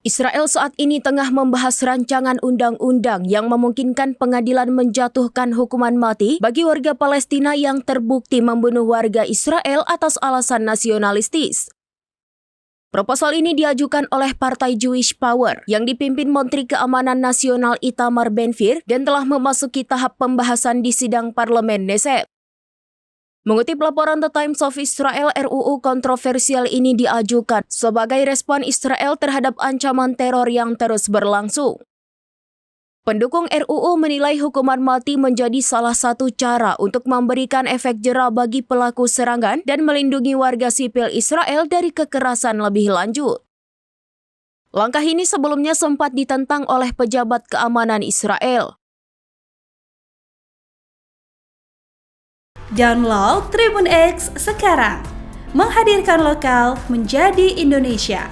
Israel saat ini tengah membahas rancangan undang-undang yang memungkinkan pengadilan menjatuhkan hukuman mati bagi warga Palestina yang terbukti membunuh warga Israel atas alasan nasionalistis. Proposal ini diajukan oleh Partai Jewish Power yang dipimpin Menteri Keamanan Nasional Itamar Ben-Gvir dan telah memasuki tahap pembahasan di sidang parlemen Knesset. Mengutip laporan The Times of Israel, RUU kontroversial ini diajukan sebagai respon Israel terhadap ancaman teror yang terus berlangsung. Pendukung RUU menilai hukuman mati menjadi salah satu cara untuk memberikan efek jera bagi pelaku serangan dan melindungi warga sipil Israel dari kekerasan lebih lanjut. Langkah ini sebelumnya sempat ditentang oleh pejabat keamanan Israel. Download Tribun X sekarang, menghadirkan lokal menjadi Indonesia.